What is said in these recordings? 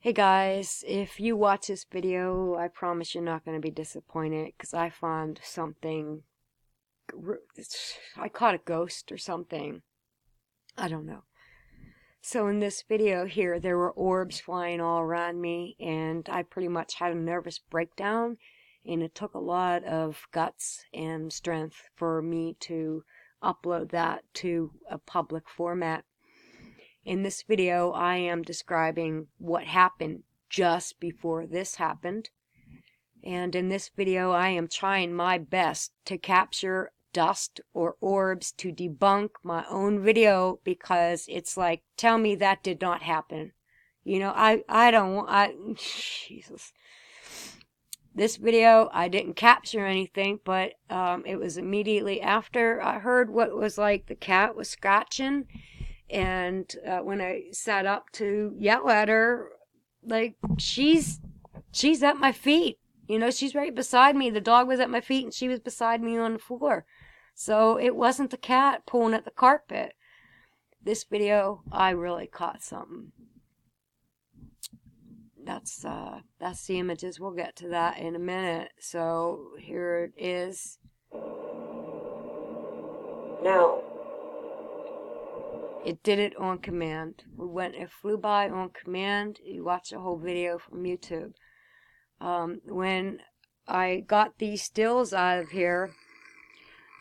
Hey guys, if you watch this video, I promise you're not going to be disappointed because I found something. I caught a ghost or something. I don't know. So in this video here, there were orbs flying all around me, and I pretty much had a nervous breakdown, and it took a lot of guts and strength for me to upload that to a public format. In this video, I am describing what happened just before this happened. And in this video, I am trying my best to capture dust or orbs to debunk my own video because it's like, tell me that did not happen. You know, I don't want, Jesus. This video, I didn't capture anything, but it was immediately after I heard what was like the cat was scratching. And when I sat up to yell at her, like, she's at my feet. You know, she's right beside me. The dog was at my feet and she was beside me on the floor. So it wasn't the cat pulling at the carpet. This video, I really caught something. That's the images. We'll get to that in a minute. So here it is. Now, it did it on command. It flew by on command. You watch the whole video from YouTube. When I got these stills out of here,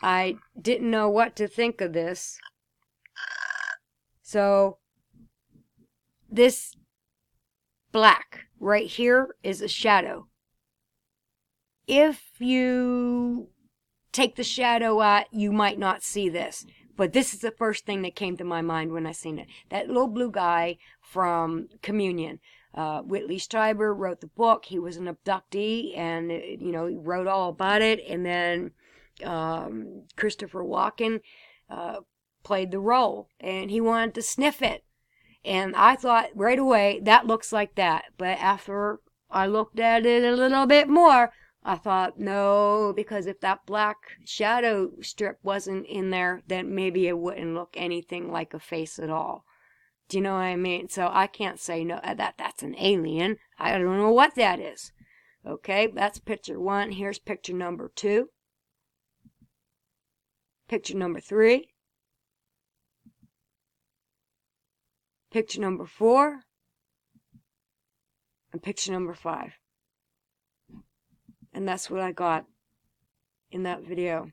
I didn't know what to think of this. So, this black right here is a shadow. If you take the shadow out, you might not see this. But this is the first thing that came to my mind when I seen it. That little blue guy from Communion. Whitley Strieber wrote the book. He was an abductee, and he wrote all about it. And then Christopher Walken played the role, and he wanted to sniff it. And I thought right away that looks like that. But after I looked at it a little bit more, I thought, no, because if that black shadow strip wasn't in there, then maybe it wouldn't look anything like a face at all. Do you know what I mean? So I can't say no, that's an alien. I don't know what that is. Okay, that's picture one. Here's picture number two. Picture number three. Picture number four. And picture number five. And that's what I got in that video.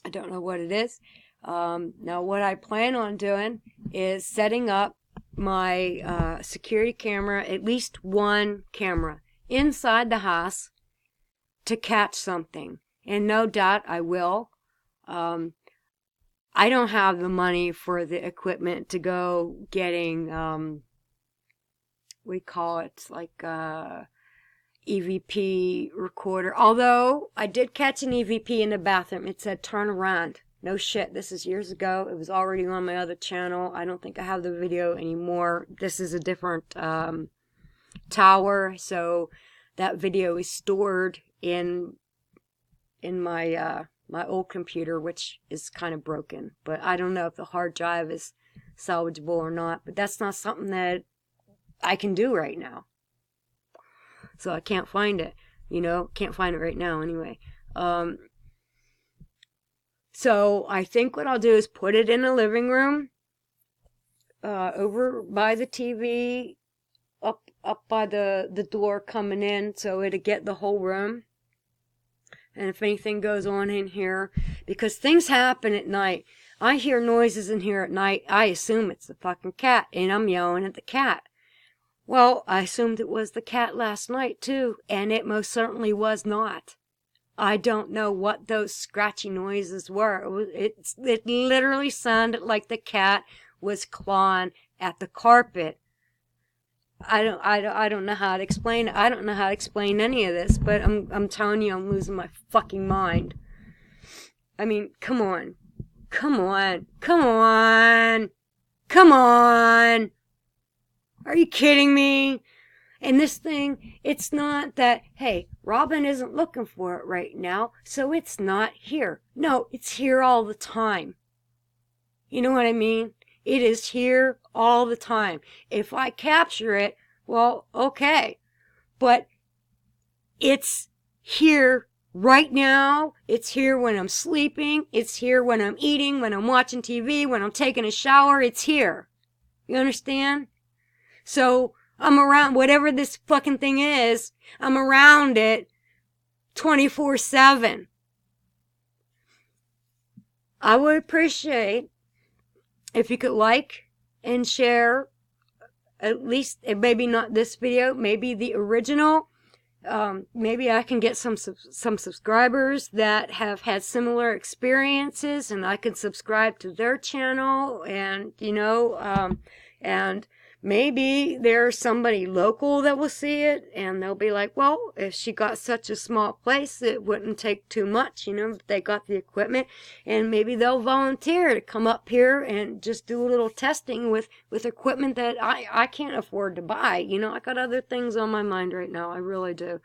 I don't know what it is. Now, what I plan on doing is setting up my security camera, at least one camera, inside the house to catch something. And no doubt I will. I don't have the money for the equipment to go getting, we call it like EVP recorder. Although I did catch an EVP in the bathroom. It said turn around. No shit. This is years ago. It was already on my other channel. I don't think I have the video anymore. This is a different tower. So that video is stored in my my old computer, which is kind of broken. But I don't know if the hard drive is salvageable or not. But that's not something that I can do right now. So I can't find it, can't find it right now anyway. So I think what I'll do is put it in the living room, over by the TV, up by the door coming in, so it'll get the whole room. And if anything goes on in here, because things happen at night. I hear noises in here at night. I assume it's the fucking cat, and I'm yelling at the cat. Well, I assumed it was the cat last night, too, and it most certainly was not. I don't know what those scratchy noises were. It literally sounded like the cat was clawing at the carpet. I don't know how to explain it. I don't know how to explain any of this, but I'm telling you, I'm losing my fucking mind. I mean, come on. Come on. Come on. Come on. Are you kidding me? And this thing, it's not that, hey, Robin isn't looking for it right now, so it's not here. No, it's here all the time. You know what I mean? It is here all the time. If I capture it, Well, okay. But it's here right now. It's here when I'm sleeping. It's here when I'm eating, when I'm watching TV, when I'm taking a shower. It's here. You understand? So I'm around whatever this fucking thing is. I'm around it 24/7. I would appreciate if you could like and share at least, maybe not this video, maybe the original. Maybe I can get some subscribers that have had similar experiences, and I can subscribe to their channel, and and maybe there's somebody local that will see it, and they'll be like, well, if she got such a small place, it wouldn't take too much, if they got the equipment, and maybe they'll volunteer to come up here and just do a little testing with equipment that I can't afford to buy. I got other things on my mind right now. I really do.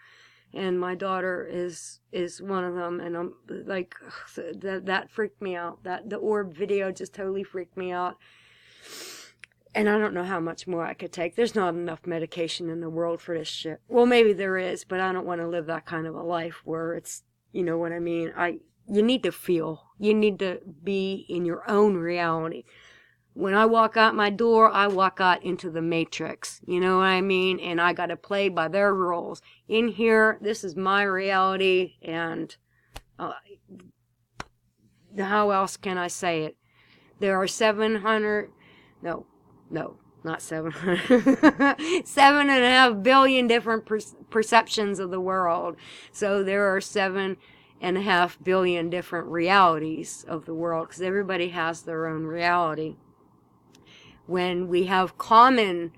And my daughter is one of them, and I'm like, that freaked me out. The orb video just totally freaked me out. And I don't know how much more I could take. There's not enough medication in the world for this shit. Well, maybe there is, but I don't want to live that kind of a life where it's, you know what I mean? You need to feel. You need to be in your own reality. When I walk out my door, I walk out into the matrix. You know what I mean? And I got to play by their rules. In here, this is my reality, and how else can I say it? There are 700... No, not 700. 7.5 billion different perceptions of the world. So there are 7.5 billion different realities of the world, because everybody has their own reality. When we have common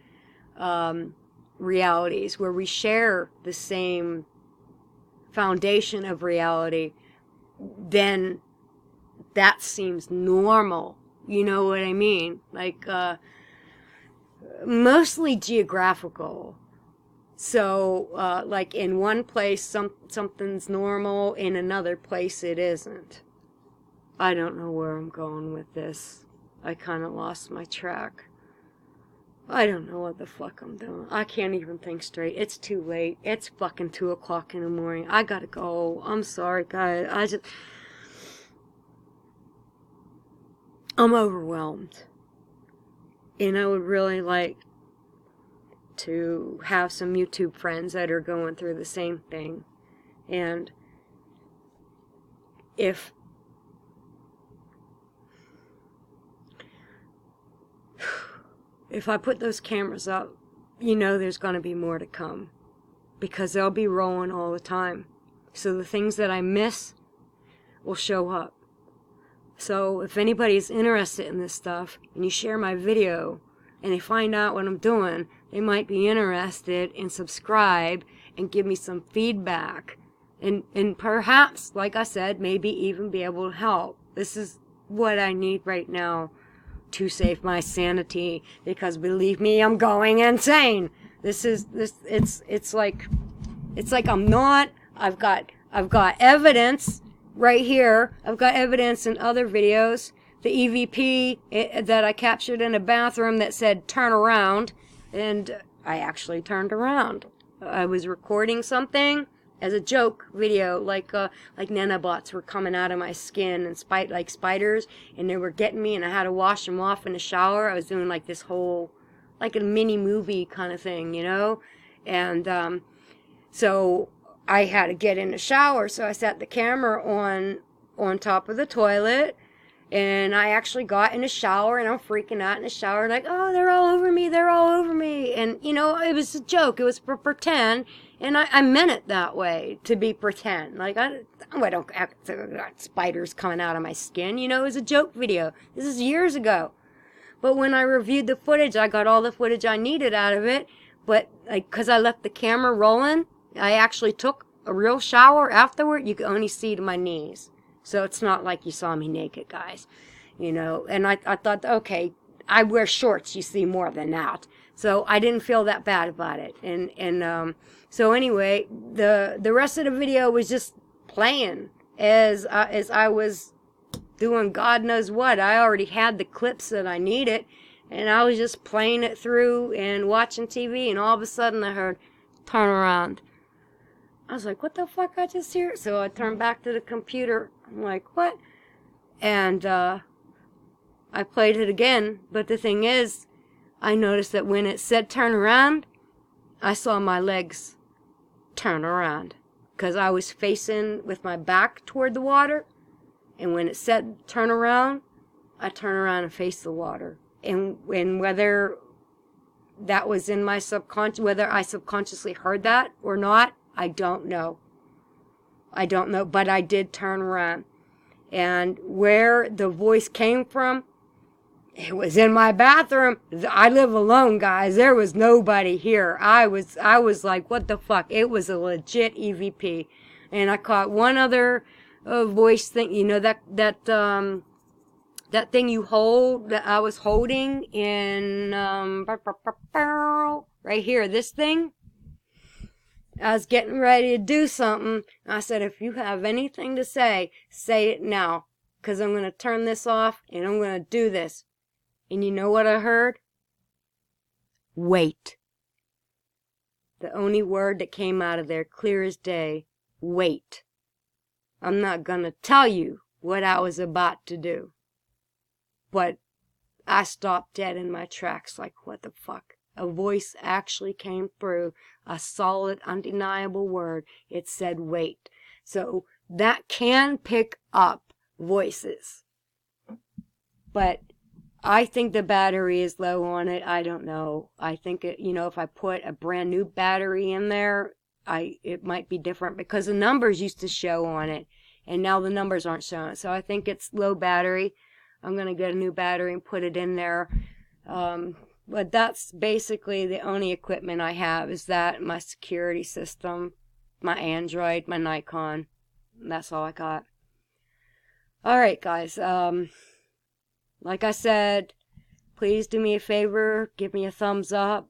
realities where we share the same foundation of reality, then that seems normal. You know what I mean? Like, mostly geographical. So, like in one place, something's normal, in another place it isn't. I don't know where I'm going with this. I kind of lost my track. I don't know what the fuck I'm doing. I can't even think straight. It's too late. It's fucking 2 o'clock in the morning. I gotta go. I'm sorry, guys. I'm overwhelmed. And I would really like to have some YouTube friends that are going through the same thing. And if I put those cameras up, there's going to be more to come. Because they'll be rolling all the time. So the things that I miss will show up. So if anybody's interested in this stuff, and you share my video, and they find out what I'm doing, they might be interested and subscribe and give me some feedback. And perhaps, like I said, maybe even be able to help. This is what I need right now to save my sanity, because believe me, I'm going insane. It's like I'm not. I've got evidence right here. I've got evidence in other videos. The EVP that I captured in a bathroom that said turn around, and I actually turned around. I was recording something as a joke video, like nanobots were coming out of my skin and like spiders, and they were getting me, and I had to wash them off in the shower. I was doing like this whole, like a mini movie kind of thing, and so I had to get in the shower, so I set the camera on top of the toilet, and I actually got in the shower, and I'm freaking out in the shower, like, oh, they're all over me, and, it was a joke, it was for pretend, and I meant it that way, to be pretend, like, I don't act, spiders coming out of my skin, it was a joke video. This is years ago. But when I reviewed the footage, I got all the footage I needed out of it, but, like, because I left the camera rolling, I actually took a real shower afterward. You could only see to my knees. So it's not like you saw me naked, guys. And I thought, okay, I wear shorts, you see more than that. So I didn't feel that bad about it. And so anyway, the rest of the video was just playing as I was doing God knows what. I already had the clips that I needed. And I was just playing it through and watching TV, and all of a sudden I heard, turn around. I was like, what the fuck I just hear? So I turned back to the computer. I'm like, what? And I played it again. But the thing is, I noticed that when it said turn around, I saw my legs turn around. Because I was facing with my back toward the water. And when it said turn around, I turn around and face the water. And whether that was in my subconscious, whether I subconsciously heard that or not, I don't know. I don't know, but I did turn around. And where the voice came from, it was in my bathroom. I live alone, guys. There was nobody here. I was like, what the fuck? It was a legit EVP. And I caught one other voice thing, you know, that thing you hold, that I was holding in, right here, this thing. I was getting ready to do something. I said, if you have anything to say it now. Because I'm going to turn this off and I'm going to do this. And you know what I heard? Wait. The only word that came out of there, clear as day, wait. I'm not going to tell you what I was about to do. But I stopped dead in my tracks like, what the fuck? A voice actually came through, a solid, undeniable word. It said wait. So that can pick up voices. But I think the battery is low on it. I don't know. I think it, you know, if I put a brand new battery in there, it might be different because the numbers used to show on it and now the numbers aren't showing. So I think it's low battery. I'm going to get a new battery and put it in there. But that's basically the only equipment I have is that, my security system, my Android, my Nikon. That's all I got. Alright, guys. Like I said, please do me a favor. Give me a thumbs up.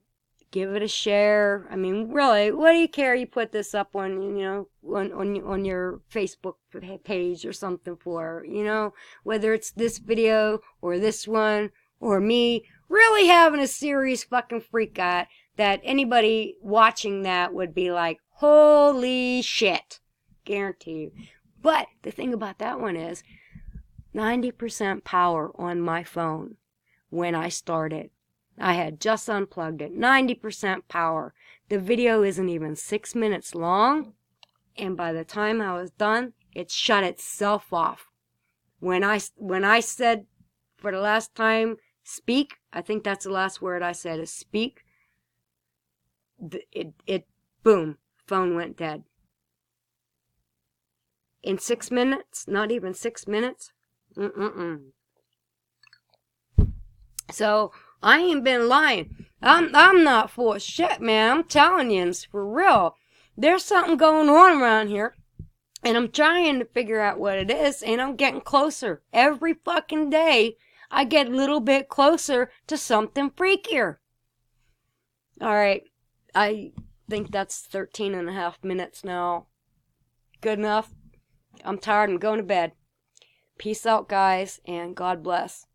Give it a share. I mean, really, what do you care you put this up on, you know, on your Facebook page or something for, you know? Whether it's this video or this one or me really having a serious fucking freak out that anybody watching that would be like, holy shit. Guarantee you. But the thing about that one is 90% power on my phone when I started. I had just unplugged it. 90% power. The video isn't even 6 minutes long. And by the time I was done, it shut itself off. When I said for the last time, speak, I think that's the last word I said is speak. Boom, phone went dead. In 6 minutes, not even 6 minutes. So, I ain't been lying. I'm not full of shit, man. I'm telling you, it's for real. There's something going on around here. And I'm trying to figure out what it is. And I'm getting closer. Every fucking day, I get a little bit closer to something freakier. Alright. I think that's 13 and a half minutes now. Good enough? I'm tired. I'm going to bed. Peace out, guys. And God bless.